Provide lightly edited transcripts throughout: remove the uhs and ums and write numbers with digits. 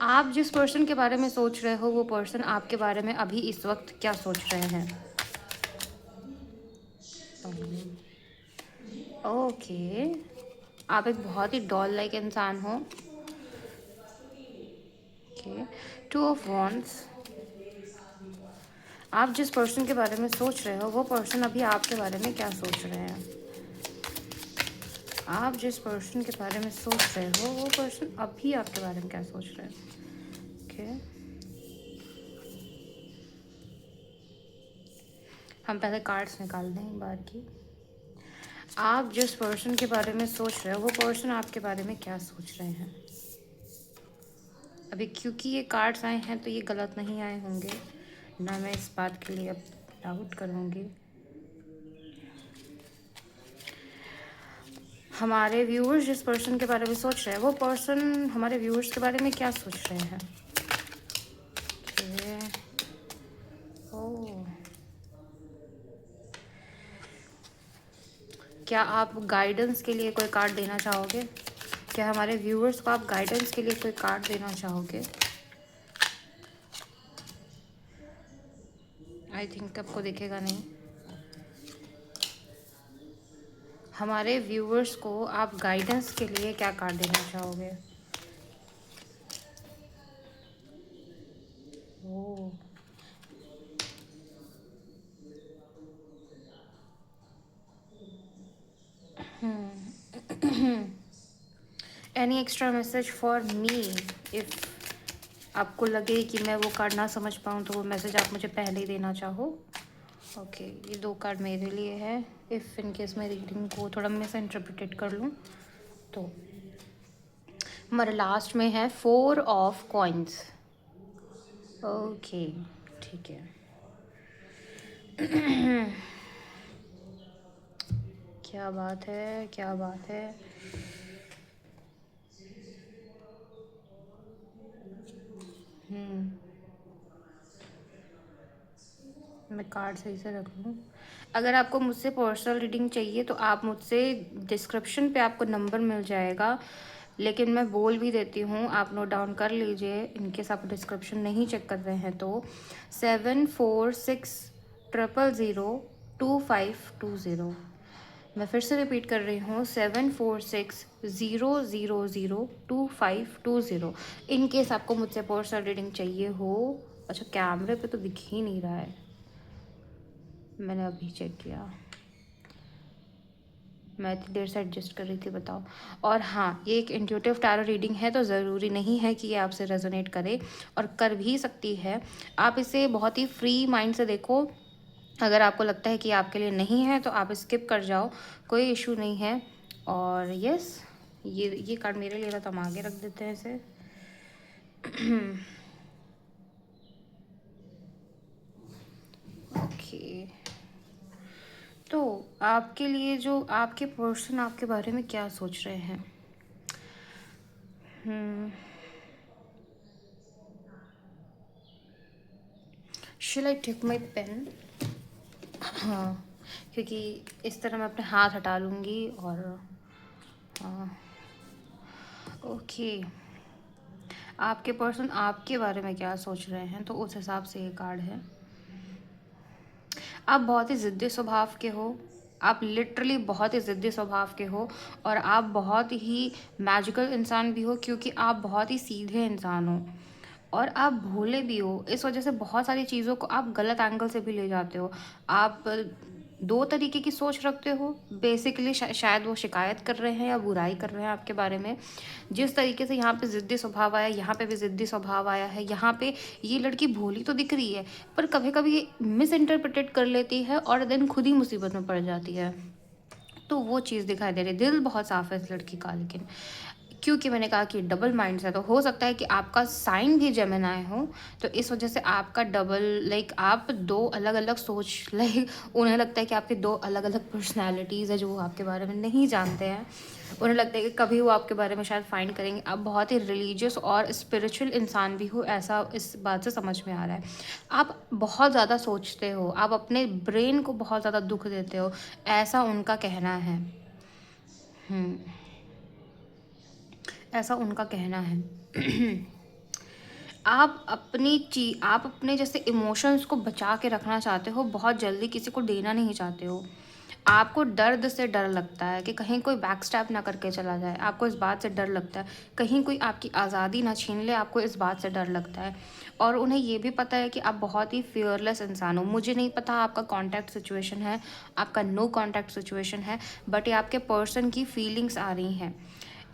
आप जिस पर्सन के बारे में सोच रहे हो वो पर्सन आपके बारे में अभी इस वक्त क्या सोच रहे हैं? ओके, आप एक बहुत ही डॉल लाइक इंसान हो। Okay, two of wands. आप जिस पर्सन के बारे में सोच रहे हो वो पर्सन अभी आपके बारे में क्या सोच रहे हैं? आप जिस पर्सन के बारे में सोच रहे हो वो पर्सन अभी आपके बारे में क्या सोच रहे हैं? ओके, हम पहले कार्ड्स निकाल दें एक बार की। आप जिस पर्सन के बारे में सोच रहे हो वो पर्सन आपके बारे में क्या सोच रहे हैं अभी? क्योंकि ये कार्ड्स आए हैं तो ये गलत नहीं आए होंगे ना, मैं इस बात के लिए अब डाउट करूँगी। हमारे व्यूअर्स जिस पर्सन के बारे में सोच रहे हैं वो पर्सन हमारे व्यूअर्स के बारे में क्या सोच रहे हैं? ओह, क्या आप गाइडेंस के लिए कोई कार्ड देना चाहोगे? क्या हमारे व्यूअर्स को आप गाइडेंस के लिए कोई कार्ड देना चाहोगे? आई थिंक आपको दिखेगा नहीं। हमारे व्यूअर्स को आप गाइडेंस के लिए क्या कार्ड देना चाहोगे? Oh, any extra message for me? If आपको लगे कि मैं वो कार्ड ना समझ पाऊँ तो वो मैसेज आप मुझे पहले ही देना चाहो। ओके, ये 2 कार्ड मेरे लिए है। इफ़ इन केस मैं रीडिंग को थोड़ा मिस इंटरप्रिटेट कर लूँ तो हमारे लास्ट में है 4 ऑफ कॉइन्स। ओके, ठीक है। क्या बात है, क्या बात है। मैं कार्ड सही से रख लूँ। अगर आपको मुझसे पर्सनल रीडिंग चाहिए तो आप मुझसे डिस्क्रिप्शन पे आपको नंबर मिल जाएगा, लेकिन मैं बोल भी देती हूँ, आप नोट डाउन कर लीजिए इनकेस आप डिस्क्रिप्शन नहीं चेक कर रहे हैं तो 7460002520। मैं फिर से रिपीट कर रही हूँ 7460002520। इन केस आपको मुझसे पर्सनल रीडिंग चाहिए हो। अच्छा, कैमरे पे तो दिख ही नहीं रहा है, मैंने अभी चेक किया, मैं इतनी देर से एडजस्ट कर रही थी, बताओ। और हाँ, ये एक इंट्यूटिव टैरो रीडिंग है तो ज़रूरी नहीं है कि ये आपसे रेजोनेट करे, और कर भी सकती है। आप इसे बहुत ही फ्री माइंड से देखो। अगर आपको लगता है कि आपके लिए नहीं है तो आप स्किप कर जाओ, कोई इशू नहीं है। और यस, ये कार्ड मेरे लिए था तो हम आगे रख देते हैं इसे। ओके, तो आपके लिए जो आपके पर्सन आपके बारे में क्या सोच रहे हैं? शिल आई टेक माई पेन? हाँ, क्योंकि इस तरह मैं अपने हाथ हटा लूँगी और हाँ। ओके, आपके पर्सन आपके बारे में क्या सोच रहे हैं तो उस हिसाब से ये कार्ड है। आप बहुत ही ज़िद्दी स्वभाव के हो, आप लिटरली बहुत ही ज़िद्दी स्वभाव के हो, और आप बहुत ही मैजिकल इंसान भी हो क्योंकि आप बहुत ही सीधे इंसान हो और आप भोले भी हो। इस वजह से बहुत सारी चीज़ों को आप गलत एंगल से भी ले जाते हो। आप 2 तरीके की सोच रखते हो। बेसिकली शायद वो शिकायत कर रहे हैं या बुराई कर रहे हैं आपके बारे में। जिस तरीके से यहाँ पे ज़िद्दी स्वभाव आया, यहाँ पे भी ज़िद्दी स्वभाव आया है। यहाँ पे ये लड़की भोली तो दिख रही है पर कभी कभी मिस इंटरप्रिटेट कर लेती है और देन खुद ही मुसीबत में पड़ जाती है। तो वो चीज़ दिखाई दे रही है। दिल बहुत साफ है इस लड़की का, लेकिन क्योंकि मैंने कहा कि डबल माइंड्स है तो हो सकता है कि आपका साइन भी जेमिनी हो, तो इस वजह से आपका डबल लाइक आप 2 अलग अलग सोच लाइक उन्हें लगता है कि आपकी 2 अलग अलग पर्सनैलिटीज़ है जो वो आपके बारे में नहीं जानते हैं। उन्हें लगता है कि कभी वो आपके बारे में शायद फाइंड करेंगे। आप बहुत ही रिलीजियस और स्पिरिचुअल इंसान भी हो, ऐसा इस बात से समझ में आ रहा है। आप बहुत ज़्यादा सोचते हो, आप अपने ब्रेन को बहुत ज़्यादा दुख देते हो, ऐसा उनका कहना है। ऐसा उनका कहना है। आप अपने जैसे इमोशंस को बचा के रखना चाहते हो, बहुत जल्दी किसी को देना नहीं चाहते हो। आपको दर्द से डर लगता है कि कहीं कोई बैकस्टैप ना करके चला जाए, आपको इस बात से डर लगता है, कहीं कोई आपकी आज़ादी ना छीन ले, आपको इस बात से डर लगता है। और उन्हें ये भी पता है कि आप बहुत ही फियरलेस इंसान हो। मुझे नहीं पता आपका कॉन्टैक्ट सिचुएशन है, आपका नो कॉन्टैक्ट सिचुएशन है, बट ये आपके पर्सन की फीलिंग्स आ रही हैं।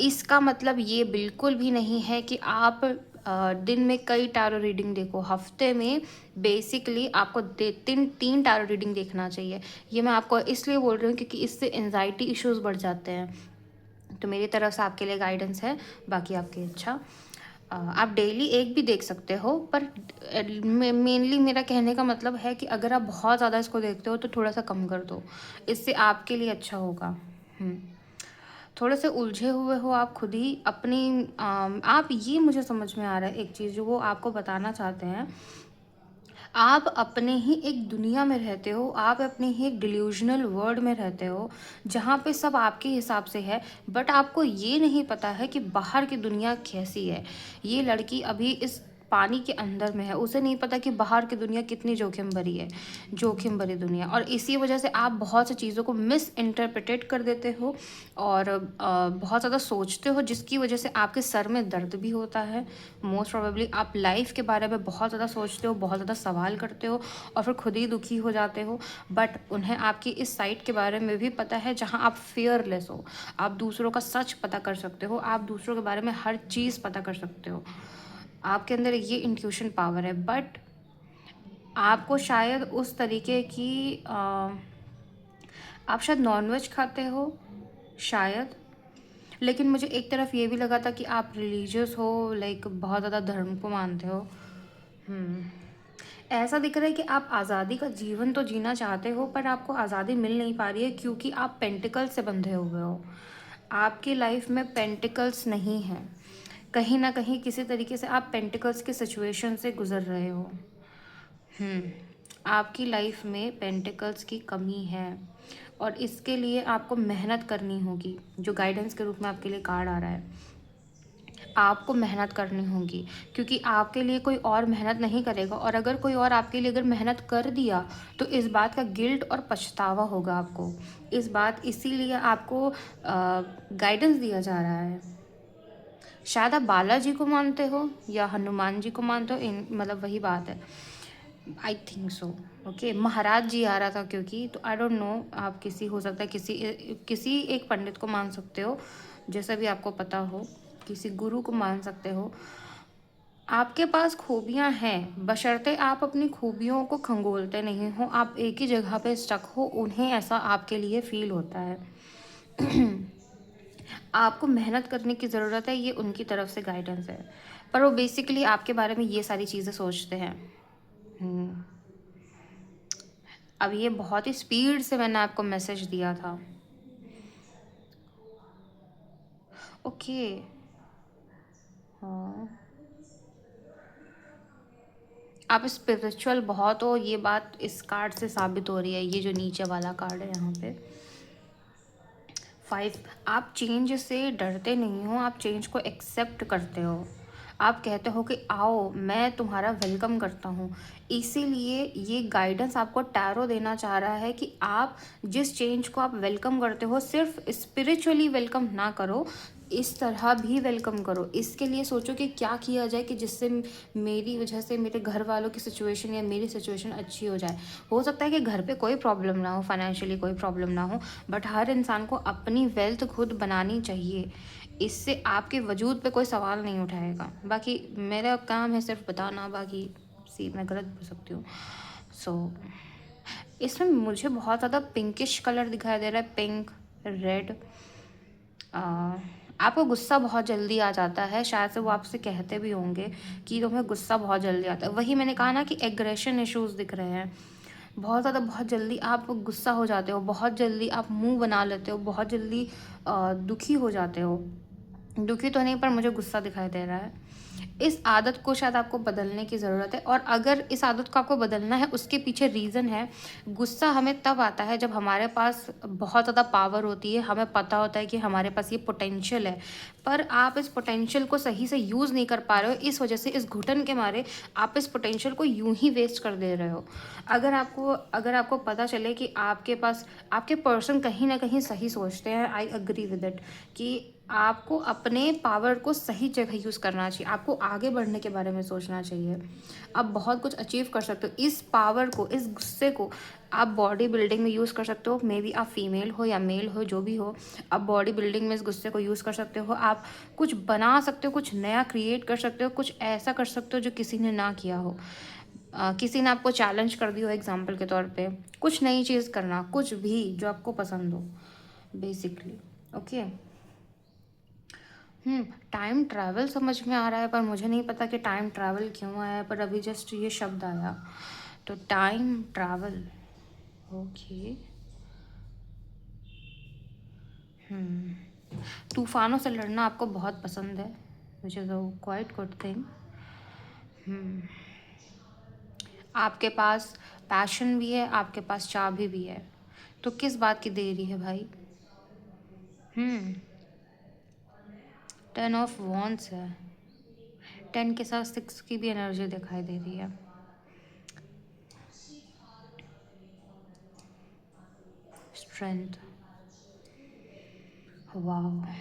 इसका मतलब ये बिल्कुल भी नहीं है कि आप दिन में कई टैरो रीडिंग देखो। हफ्ते में बेसिकली आपको तीन टैरो रीडिंग देखना चाहिए। ये मैं आपको इसलिए बोल रही हूँ क्योंकि इससे एंजाइटी इश्यूज बढ़ जाते हैं। तो मेरी तरफ से आपके लिए गाइडेंस है, बाकी आपकी इच्छा। आप डेली एक भी देख सकते हो, पर मेनली मेरा कहने का मतलब है कि अगर आप बहुत ज़्यादा इसको देखते हो तो थोड़ा सा कम कर दो, इससे आपके लिए अच्छा होगा। थोड़े से उलझे हुए हो आप खुद ही अपनी आप, ये मुझे समझ में आ रहा है एक चीज़ जो वो आपको बताना चाहते हैं। आप अपने ही एक दुनिया में रहते हो, आप अपने ही एक डिल्यूजनल वर्ल्ड में रहते हो जहाँ पे सब आपके हिसाब से है, बट आपको ये नहीं पता है कि बाहर की दुनिया कैसी है। ये लड़की अभी इस पानी के अंदर में है, उसे नहीं पता कि बाहर की दुनिया कितनी जोखिम भरी है, जोखिम भरी दुनिया। और इसी वजह से आप बहुत सी चीज़ों को मिस इंटरप्रिटेट कर देते हो और बहुत ज़्यादा सोचते हो, जिसकी वजह से आपके सर में दर्द भी होता है। मोस्ट प्रोबेबली आप लाइफ के बारे में बहुत ज़्यादा सोचते हो, बहुत ज़्यादा सवाल करते हो और फिर खुद ही दुखी हो जाते हो। बट उन्हें आपकी इस साइड के बारे में भी पता है जहाँ आप फियरलेस हो, आप दूसरों का सच पता कर सकते हो, आप दूसरों के बारे में हर चीज़ पता कर सकते हो। आपके अंदर ये इंट्यूशन पावर है, बट आपको शायद उस तरीके की आप शायद नॉनवेज खाते हो शायद, लेकिन मुझे एक तरफ ये भी लगा था कि आप रिलीजियस हो, लाइक बहुत ज़्यादा धर्म को मानते हो। ऐसा दिख रहा है कि आप आज़ादी का जीवन तो जीना चाहते हो, पर आपको आज़ादी मिल नहीं पा रही है क्योंकि आप पेंटिकल्स से बंधे हुए हो। आपकी लाइफ में पेंटिकल्स नहीं है, कहीं ना कहीं किसी तरीके से आप पेंटिकल्स के सिचुएशन से गुजर रहे हो। आपकी लाइफ में पेंटिकल्स की कमी है और इसके लिए आपको मेहनत करनी होगी। जो गाइडेंस के रूप में आपके लिए कार्ड आ रहा है, आपको मेहनत करनी होगी क्योंकि आपके लिए कोई और मेहनत नहीं करेगा। और अगर कोई और आपके लिए अगर मेहनत कर दिया तो इस बात का गिल्ट और पछतावा होगा आपको। इसीलिए आपको गाइडेंस दिया जा रहा है। शायद आप बालाजी को मानते हो या हनुमान जी को मानते हो, मतलब वही बात है, आई थिंक सो। ओके, महाराज जी आ रहा था क्योंकि, तो आई डोंट नो, आप किसी हो सकता है किसी एक पंडित को मान सकते हो, जैसा भी आपको पता हो, किसी गुरु को मान सकते हो। आपके पास खूबियां हैं, बशर्ते आप अपनी खूबियों को खंगोलते नहीं हो, आप एक ही जगह पे स्टक हो, उन्हें ऐसा आपके लिए फील होता है। आपको मेहनत करने की ज़रूरत है, ये उनकी तरफ से गाइडेंस है, पर वो बेसिकली आपके बारे में ये सारी चीज़ें सोचते हैं। अब ये बहुत ही स्पीड से मैंने आपको मैसेज दिया था। ओके, हाँ, आप स्पिरिचुअल बहुत हो, ये बात इस कार्ड से साबित हो रही है। ये जो नीचे वाला कार्ड है यहाँ पे 5, आप चेंज से डरते नहीं हो, आप चेंज को एक्सेप्ट करते हो। आप कहते हो कि आओ, मैं तुम्हारा वेलकम करता हूँ। इसीलिए ये गाइडेंस आपको टैरो देना चाह रहा है कि आप जिस चेंज को आप वेलकम करते हो, सिर्फ स्पिरिचुअली वेलकम ना करो, इस तरह भी वेलकम करो। इसके लिए सोचो कि क्या किया जाए कि जिससे मेरी वजह से मेरे घर वालों की सिचुएशन या मेरी सिचुएशन अच्छी हो जाए। हो सकता है कि घर पे कोई प्रॉब्लम ना हो, फाइनेंशियली कोई प्रॉब्लम ना हो, बट हर इंसान को अपनी वेल्थ खुद बनानी चाहिए। इससे आपके वजूद पे कोई सवाल नहीं उठाएगा। बाकी मेरा काम है सिर्फ बताना, बाकी सी मैं गलत बोल सकती हूँ। सो इसमें मुझे बहुत ज़्यादा पिंकिश कलर दिखाई दे रहा है, पिंक, रेड। आपको गुस्सा बहुत जल्दी आ जाता है, शायद से वो आपसे कहते भी होंगे कि तुम्हें गुस्सा बहुत जल्दी आता है। वही मैंने कहा ना कि एग्रेशन इश्यूज दिख रहे हैं बहुत ज़्यादा। बहुत जल्दी आप गुस्सा हो जाते हो, बहुत जल्दी आप मुंह बना लेते हो, बहुत जल्दी दुखी हो जाते हो। दुखी तो नहीं, पर मुझे गुस्सा दिखाई दे रहा है। इस आदत को शायद आपको बदलने की ज़रूरत है, और अगर इस आदत को आपको बदलना है, उसके पीछे रीज़न है। गुस्सा हमें तब आता है जब हमारे पास बहुत ज़्यादा पावर होती है, हमें पता होता है कि हमारे पास ये पोटेंशियल है, पर आप इस पोटेंशियल को सही से यूज़ नहीं कर पा रहे हो। इस वजह से, इस घुटन के मारे आप इस पोटेंशियल को यूं ही वेस्ट कर दे रहे हो। अगर आपको पता चले कि आपके पास, आपके पर्सन कहीं ना कहीं सही सोचते हैं, आई अग्री विद इट, कि आपको अपने पावर को सही जगह यूज़ करना चाहिए, आपको आगे बढ़ने के बारे में सोचना चाहिए। आप बहुत कुछ अचीव कर सकते हो। इस पावर को, इस गुस्से को आप बॉडी बिल्डिंग में यूज़ कर सकते हो। मे बी आप फीमेल हो या मेल हो, जो भी हो, आप बॉडी बिल्डिंग में इस गुस्से को यूज़ कर सकते हो। आप कुछ बना सकते हो, कुछ नया क्रिएट कर सकते हो, कुछ ऐसा कर सकते हो जो किसी ने ना किया हो। किसी ने आपको चैलेंज कर दी हो, एग्जाम्पल के तौर पे, कुछ नई चीज़ करना, कुछ भी जो आपको पसंद हो बेसिकली। ओके। टाइम ट्रैवल समझ में आ रहा है, पर मुझे नहीं पता कि टाइम ट्रैवल क्यों आया है, पर अभी जस्ट ये शब्द आया, तो टाइम ट्रैवल। ओके। तूफानों से लड़ना आपको बहुत पसंद है, which is a quite good thing. आपके पास पैशन भी है, आपके पास चाबी भी है, तो किस बात की देरी है भाई? 10 ऑफ वॉन्ड्स है, 10 के साथ 6 की भी एनर्जी दिखाई दे रही है। स्ट्रेंथ। वाह।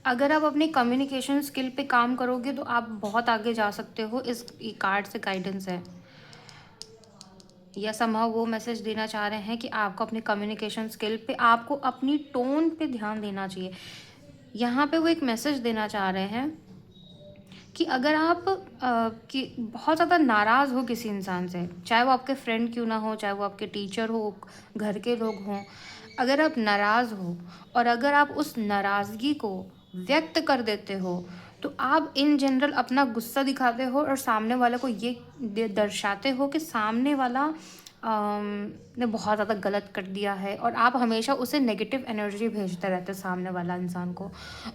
अगर आप अपनी कम्युनिकेशन स्किल पे काम करोगे तो आप बहुत आगे जा सकते हो। इस कार्ड से गाइडेंस है, या समहाउ वो मैसेज देना चाह रहे हैं कि आपको अपनी कम्युनिकेशन स्किल पे, आपको अपनी टोन पे ध्यान देना चाहिए। यहाँ पे वो एक मैसेज देना चाह रहे हैं कि अगर आप कि बहुत ज़्यादा नाराज़ हो किसी इंसान से, चाहे वो आपके फ्रेंड क्यों ना हो, चाहे वो आपके टीचर हो, घर के लोग हों, अगर आप नाराज़ हो और अगर आप उस नाराज़गी को व्यक्त कर देते हो, तो आप इन जनरल अपना गुस्सा दिखाते हो और सामने वाले को ये दर्शाते हो कि सामने वाला ने बहुत ज़्यादा गलत कर दिया है, और आप हमेशा उसे नेगेटिव एनर्जी भेजते रहते हो सामने वाला इंसान को,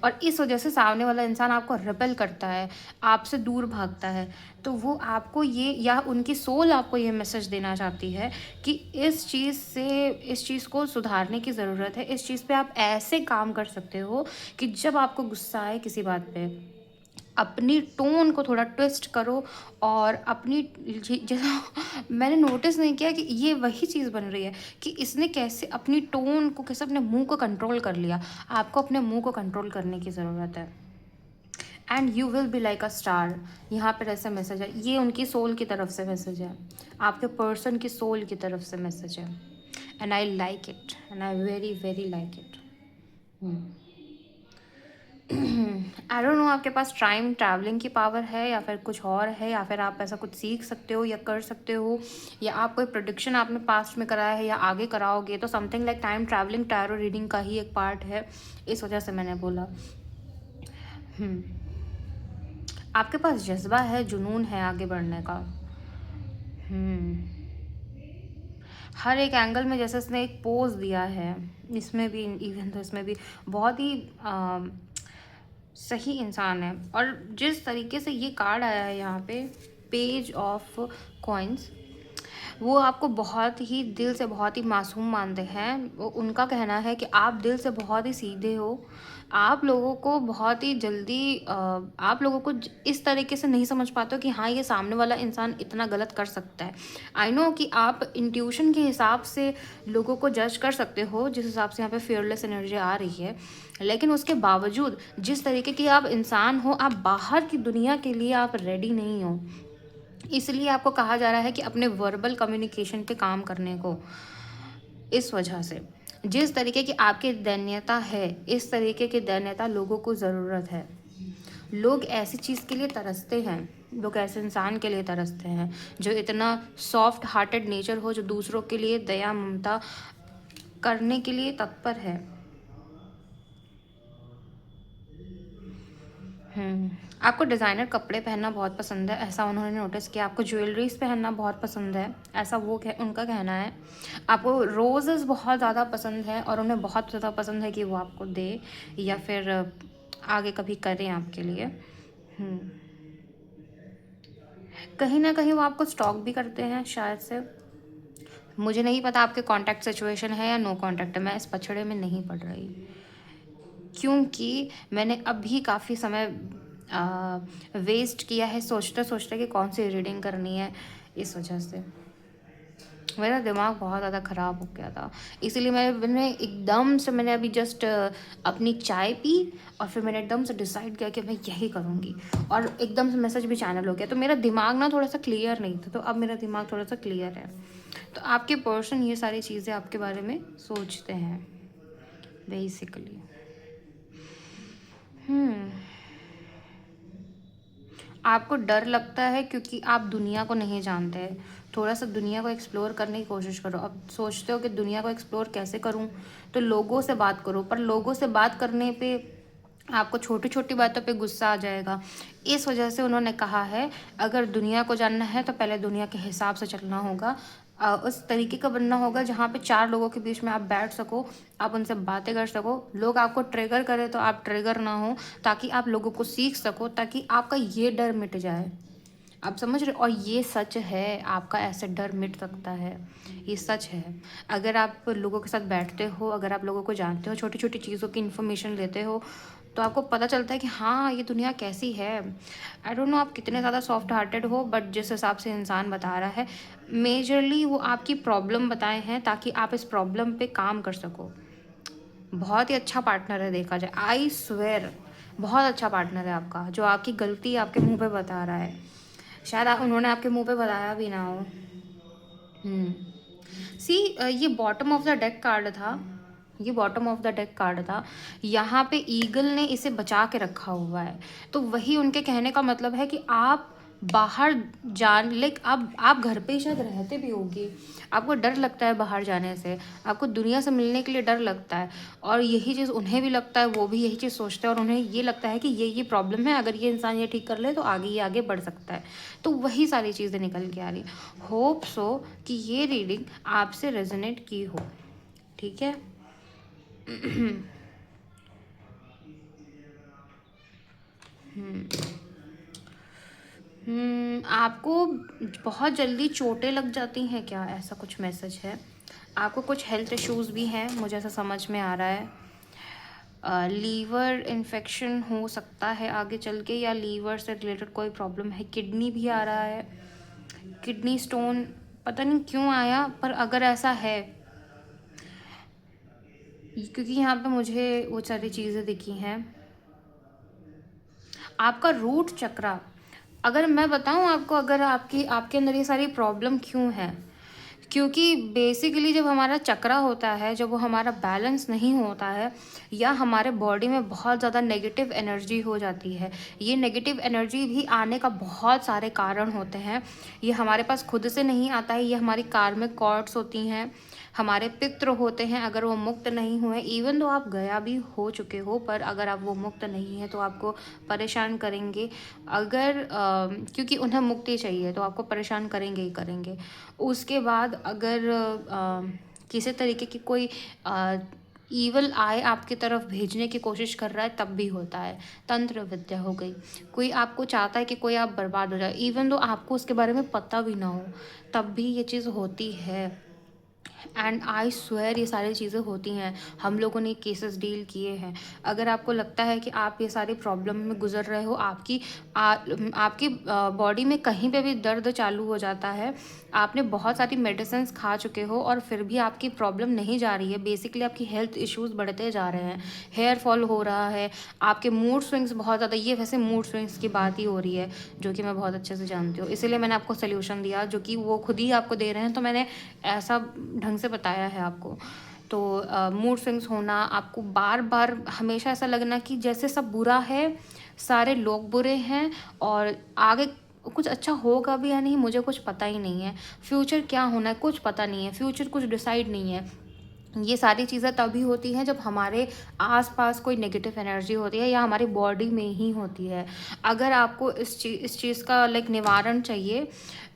और इस वजह से सामने वाला इंसान आपको रिपेल करता है, आपसे दूर भागता है। तो वो आपको ये, या उनकी सोल आपको ये मैसेज देना चाहती है कि इस चीज़ को सुधारने की ज़रूरत है। इस चीज़ पे आप ऐसे काम कर सकते हो कि जब आपको गुस्सा आए किसी बात पे, अपनी टोन को थोड़ा ट्विस्ट करो, और अपनी जैसा मैंने नोटिस नहीं किया कि ये वही चीज़ बन रही है कि इसने कैसे अपनी टोन को, कैसे अपने मुंह को कंट्रोल कर लिया। आपको अपने मुंह को कंट्रोल करने की ज़रूरत है। And you will be like a star. यहाँ पर ऐसा मैसेज है, ये उनकी सोल की तरफ से मैसेज है, आपके पर्सन की सोल की तरफ से मैसेज है। And I like it, and I very very like it. I don't know आपके पास टाइम ट्रैवलिंग की पावर है या फिर कुछ और है, या फिर आप ऐसा कुछ सीख सकते हो या कर सकते हो, या आप कोई प्रोडिक्शन आपने पास्ट में कराया है या आगे कराओगे, तो something like time travelling tarot reading का ही एक पार्ट है, इस वजह से मैंने बोला। आपके पास जज्बा है, जुनून है आगे बढ़ने का। हर एक एंगल में जैसे इसने एक पोज दिया है, इसमें भी, इवन तो इसमें भी बहुत ही सही इंसान है। और जिस तरीके से ये कार्ड आया है यहाँ पे, पेज ऑफ कॉइन्स, वो आपको बहुत ही दिल से बहुत ही मासूम मानते हैं। उनका कहना है कि आप दिल से बहुत ही सीधे हो, आप लोगों को बहुत ही जल्दी आप लोगों को इस तरीके से नहीं समझ पाते हो कि हाँ, ये सामने वाला इंसान इतना गलत कर सकता है। आई नो कि आप इंट्यूशन के हिसाब से लोगों को जज कर सकते हो, जिस हिसाब से यहाँ पे फियरलेस एनर्जी आ रही है, लेकिन उसके बावजूद जिस तरीके की आप इंसान हो, आप बाहर की दुनिया के लिए आप रेडी नहीं हो। इसलिए आपको कहा जा रहा है कि अपने वर्बल कम्युनिकेशन पे काम करने को। इस वजह से जिस तरीके की आपकी दैन्यता है, इस तरीके की दैन्यता लोगों को ज़रूरत है। लोग ऐसी चीज़ के लिए तरसते हैं, लोग ऐसे इंसान के लिए तरसते हैं जो इतना सॉफ्ट हार्टेड नेचर हो, जो दूसरों के लिए दया ममता करने के लिए तत्पर है। आपको डिज़ाइनर कपड़े पहनना बहुत पसंद है, ऐसा उन्होंने नोटिस किया। आपको ज्वेलरीज पहनना बहुत पसंद है, ऐसा उनका कहना है। आपको रोज़ेस बहुत ज़्यादा पसंद है, और उन्हें बहुत ज़्यादा पसंद है कि वो आपको दे या फिर आगे कभी करें आपके लिए। कहीं ना कहीं वो आपको स्टॉक भी करते हैं शायद से। मुझे नहीं पता आपके कॉन्टैक्ट सिचुएशन है या नो कॉन्टैक्ट है, मैं इस पछड़े में नहीं पड़ रही, क्योंकि मैंने अभी काफ़ी समय वेस्ट किया है सोचते सोचते कि कौन सी रीडिंग करनी है। इस वजह से मेरा दिमाग बहुत ज़्यादा ख़राब हो गया था, इसीलिए मैंने एकदम से मैंने अभी जस्ट अपनी चाय पी और फिर मैंने एकदम से डिसाइड किया कि मैं यही करूँगी, और एकदम से मैसेज भी चैनल हो गया। तो मेरा दिमाग ना थोड़ा सा क्लियर नहीं था, तो अब मेरा दिमाग थोड़ा सा क्लियर है। तो आपके पर्सन ये सारी चीज़ें आपके बारे में सोचते हैं बेसिकली। आपको डर लगता है क्योंकि आप दुनिया को नहीं जानते हैं। थोड़ा सा दुनिया को एक्सप्लोर करने की कोशिश करो। अब सोचते हो कि दुनिया को एक्सप्लोर कैसे करूं, तो लोगों से बात करो, पर लोगों से बात करने पे आपको छोटी छोटी बातों पे गुस्सा आ जाएगा। इस वजह से उन्होंने कहा है, अगर दुनिया को जानना है तो पहले दुनिया के हिसाब से चलना होगा। उस तरीके का बनना होगा जहाँ पे 4 लोगों के बीच में आप बैठ सको, आप उनसे बातें कर सको, लोग आपको ट्रिगर करें तो आप ट्रिगर ना हो, ताकि आप लोगों को सीख सको, ताकि आपका ये डर मिट जाए। आप समझ रहे, और ये सच है, आपका ऐसे डर मिट सकता है, ये सच है। अगर आप लोगों के साथ बैठते हो, अगर आप लोगों को जानते हो, छोटी छोटी चीज़ों की इन्फॉर्मेशन लेते हो, तो आपको पता चलता है कि हाँ ये दुनिया कैसी है। आई डोंट नो आप कितने ज़्यादा सॉफ्ट हार्टेड हो, बट जिस हिसाब से इंसान बता रहा है, मेजरली वो आपकी प्रॉब्लम बताए हैं ताकि आप इस प्रॉब्लम पे काम कर सको। बहुत ही अच्छा पार्टनर है देखा जाए, आई स्वेयर बहुत अच्छा पार्टनर है आपका, जो आपकी गलती आपके मुंह पे बता रहा है। शायद उन्होंने आपके मुंह पे बताया भी ना हो। सी, ये bottom of the deck card था, ये bottom of the deck card था। यहाँ पे ईगल ने इसे बचा के रखा हुआ है, तो वही उनके कहने का मतलब है कि आप बाहर जान, लाइक आप घर पे ही शायद रहते भी होगी, आपको डर लगता है बाहर जाने से, आपको दुनिया से मिलने के लिए डर लगता है, और यही चीज़ उन्हें भी लगता है, वो भी यही चीज़ सोचते हैं, और उन्हें ये लगता है कि ये प्रॉब्लम है, अगर ये इंसान ये ठीक कर ले तो आगे ये आगे बढ़ सकता है। तो वही सारी चीज़ें निकल के आ रही। होप सो कि ये रीडिंग आपसे रेजोनेट की हो, ठीक है। आपको बहुत जल्दी चोटें लग जाती हैं क्या, ऐसा कुछ मैसेज है। आपको कुछ हेल्थ इश्यूज भी हैं, मुझे ऐसा समझ में आ रहा है। लीवर इन्फेक्शन हो सकता है आगे चल के, या लीवर से रिलेटेड कोई प्रॉब्लम है। किडनी भी आ रहा है, किडनी स्टोन, पता नहीं क्यों आया, पर अगर ऐसा है, क्योंकि यहाँ पे मुझे वो सारी चीज़ें दिखी हैं। आपका रूट चक्रा, अगर मैं बताऊँ आपको, अगर आपके अंदर ये सारी प्रॉब्लम क्यों है, क्योंकि बेसिकली जब हमारा चक्रा होता है, जब वो हमारा बैलेंस नहीं होता है, या हमारे बॉडी में बहुत ज़्यादा नेगेटिव एनर्जी हो जाती है, ये नेगेटिव एनर्जी भी आने का बहुत सारे कारण होते हैं। ये हमारे पास खुद से नहीं आता है, ये हमारी कार्मिक कॉर्ड्स होती हैं, हमारे पितृ होते हैं, अगर वो मुक्त नहीं हुए, इवन तो आप गया भी हो चुके हो, पर अगर आप वो मुक्त नहीं है तो आपको परेशान करेंगे। अगर क्योंकि उन्हें मुक्ति चाहिए तो आपको परेशान करेंगे ही करेंगे। उसके बाद अगर किसी तरीके की कोई ईवल आय आपकी तरफ भेजने की कोशिश कर रहा है, तब भी होता है। तंत्र विद्या हो गई, कोई आपको चाहता है कि कोई आप बर्बाद हो जाए, इवन तो आपको उसके बारे में पता भी ना हो, तब भी ये चीज़ होती है। एंड आई स्वेयर ये सारी चीज़ें होती हैं, हम लोगों ने केसेस डील किए हैं। अगर आपको लगता है कि आप ये सारी प्रॉब्लम में गुजर रहे हो, आपकी बॉडी में कहीं पे भी दर्द चालू हो जाता है, आपने बहुत सारी मेडिसिन खा चुके हो और फिर भी आपकी प्रॉब्लम नहीं जा रही है, बेसिकली आपकी हेल्थ इश्यूज बढ़ते जा रहे हैं, हेयर फॉल हो रहा है, आपके मूड स्विंग्स बहुत ज़्यादा, ये वैसे मूड स्विंग्स की बात ही हो रही है, जो कि मैं बहुत अच्छे से जानती हूँ, इसीलिए मैंने आपको सोल्यूशन दिया, जो कि वो खुद ही आपको दे रहे हैं, तो मैंने ऐसा ढंग से बताया है आपको। तो मूड स्विंग्स होना, आपको बार बार हमेशा ऐसा लगना कि जैसे सब बुरा है, सारे लोग बुरे हैं, और आगे कुछ अच्छा होगा भी या नहीं मुझे कुछ पता ही नहीं है, फ्यूचर क्या होना है कुछ पता नहीं है, फ्यूचर कुछ डिसाइड नहीं है। ये सारी चीज़ें तभी होती हैं जब हमारे आसपास कोई नेगेटिव एनर्जी होती है, या हमारी बॉडी में ही होती है। अगर आपको इस चीज़ का लाइक निवारण चाहिए,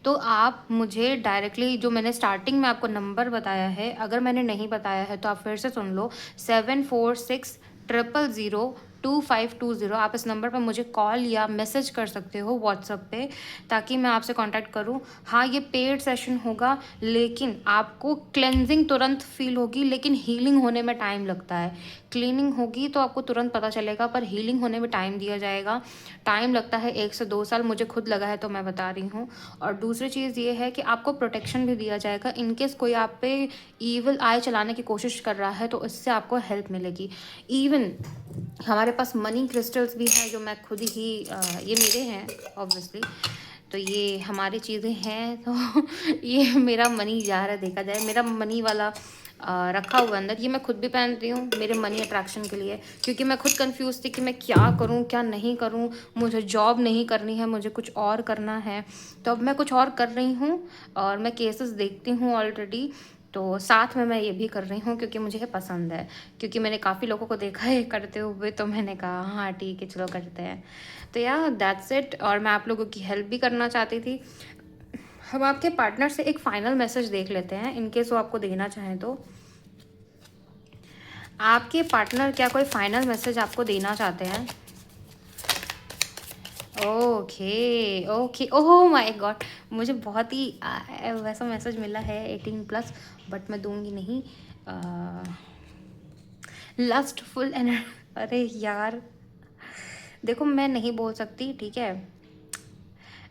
तो आप मुझे डायरेक्टली, जो मैंने स्टार्टिंग में आपको नंबर बताया है, अगर मैंने नहीं बताया है तो आप फिर से सुन लो, 746000 2520। आप इस नंबर पर मुझे कॉल या मैसेज कर सकते हो व्हाट्सएप पे, ताकि मैं आपसे कांटेक्ट करूं। हाँ, ये पेड सेशन होगा, लेकिन आपको क्लेंजिंग तुरंत फील होगी, लेकिन हीलिंग होने में टाइम लगता है। क्लीनिंग होगी तो आपको तुरंत पता चलेगा, पर हीलिंग होने में टाइम दिया जाएगा। टाइम लगता है 1 से 2 साल, मुझे खुद लगा है तो मैं बता रही हूँ। और दूसरी चीज़ ये है कि आपको प्रोटेक्शन भी दिया जाएगा। इनकेस कोई आप पे ईविल आई चलाने की कोशिश कर रहा है तो इससे आपको हेल्प मिलेगी। इवन हमारे पास मनी क्रिस्टल्स भी हैं, जो मैं खुद ही ये मेरे हैं ऑब्वियसली, तो ये हमारी चीज़ें हैं। तो ये मेरा मनी जा रहा है, देखा जाए मेरा मनी वाला रखा हुआ अंदर। ये मैं खुद भी पहनती हूँ मेरे मनी अट्रैक्शन के लिए, क्योंकि मैं खुद कंफ्यूज थी कि मैं क्या करूँ क्या नहीं करूँ। मुझे जॉब नहीं करनी है, मुझे कुछ और करना है, तो अब मैं कुछ और कर रही हूँ और मैं केसेस देखती हूँ ऑलरेडी। तो साथ में मैं ये भी कर रही हूँ क्योंकि मुझे ये पसंद है, क्योंकि मैंने काफ़ी लोगों को देखा है करते हुए, तो मैंने कहा हाँ ठीक है चलो करते हैं। तो या दैट्स इट। और मैं आप लोगों की हेल्प भी करना चाहती थी। हम आपके पार्टनर से एक फाइनल मैसेज देख लेते हैं, इनकेस वो आपको देना चाहें तो। आपके पार्टनर क्या कोई फाइनल मैसेज आपको देना चाहते हैं? Okay okay, oh my God, मुझे बहुत ही वैसा मैसेज मिला है 18+, बट मैं दूंगी नहीं। लस्टफुल एनर्जी, अरे यार देखो मैं नहीं बोल सकती, ठीक है,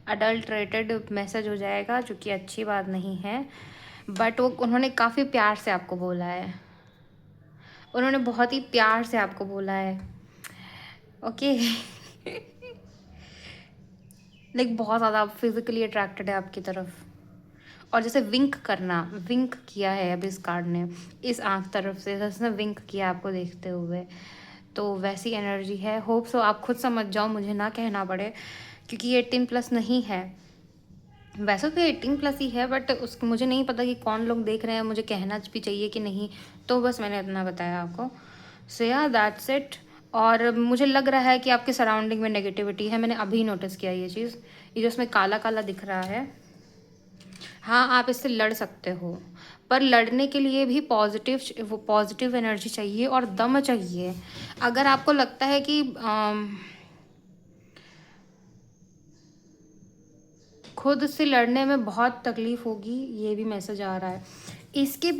अडल्ट्रेटेड मैसेज हो जाएगा, जो कि अच्छी बात नहीं है। बट वो उन्होंने काफ़ी प्यार से आपको बोला है, उन्होंने बहुत ही प्यार से आपको बोला है। ओके लाइक बहुत ज़्यादा फिजिकली अट्रैक्टेड है आपकी तरफ। और जैसे विंक करना, विंक किया है अभी इस कार्ड ने, इस आंख तरफ से जैसे विंक किया आपको देखते हुए, तो वैसी एनर्जी है। होप सो आप खुद समझ जाओ, मुझे ना कहना पड़े, क्योंकि ये 18+ नहीं है। वैसे तो 18+ ही है, बट उस मुझे नहीं पता कि कौन लोग देख रहे हैं, मुझे कहना भी चाहिए कि नहीं, तो बस मैंने इतना बताया आपको। सो या दैट्स इट। और मुझे लग रहा है कि आपके सराउंडिंग में नेगेटिविटी है, मैंने अभी नोटिस किया ये चीज़, ये जो इसमें काला काला दिख रहा है। हाँ, आप इससे लड़ सकते हो, पर लड़ने के लिए भी पॉजिटिव एनर्जी चाहिए और दम चाहिए। अगर आपको लगता है कि खुद से लड़ने में बहुत तकलीफ होगी, ये भी मैसेज आ रहा है। इसके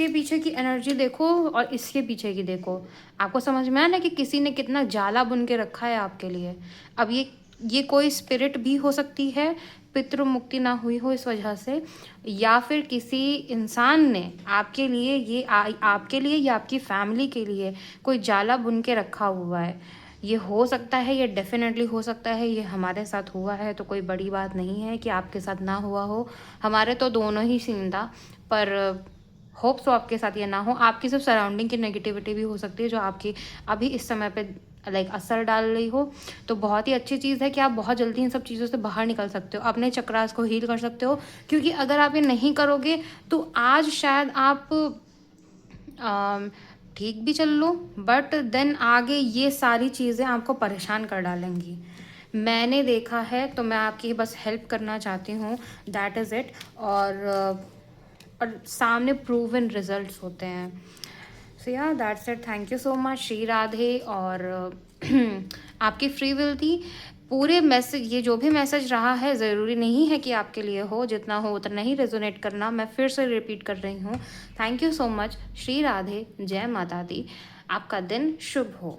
पीछे की एनर्जी देखो और इसके पीछे की देखो, आपको समझ में आया ना कि किसी ने कितना जाला बुन के रखा है आपके लिए। अब ये कोई स्पिरिट भी हो सकती है, पितृ मुक्ति ना हुई हो इस वजह से, या फिर किसी इंसान ने आपके लिए आपके लिए या आपकी फैमिली के लिए कोई जाला बुन के रखा हुआ है। ये हो सकता है, ये डेफिनेटली हो सकता है, ये हमारे साथ हुआ है तो कोई बड़ी बात नहीं है कि आपके साथ ना हुआ हो। हमारे तो दोनों ही सीन था, पर होप सो आपके साथ ये ना हो। आपकी सिर्फ सराउंडिंग की नेगेटिविटी भी हो सकती है जो आपकी अभी इस समय पे लाइक असर डाल रही हो। तो बहुत ही अच्छी चीज़ है कि आप बहुत जल्दी इन सब चीज़ों से बाहर निकल सकते हो, अपने चक्रास को हील कर सकते हो, क्योंकि अगर आप ये नहीं करोगे तो आज शायद आप ठीक भी चल लो, बट देन आगे ये सारी चीज़ें आपको परेशान कर डालेंगी। मैंने देखा है, तो मैं आपकी बस हेल्प करना चाहती हूँ, दैट इज़ इट। और सामने प्रूवन रिजल्ट्स होते हैं। सो या that's it, thank you so much Shri Radhe. और आपकी फ्री विल थी। पूरे मैसेज, ये जो भी मैसेज रहा है ज़रूरी नहीं है कि आपके लिए हो, जितना हो उतना ही रेजोनेट करना। मैं फिर से रिपीट कर रही हूँ, thank you so much, Shri Radhe, जय माता दी, आपका दिन शुभ हो।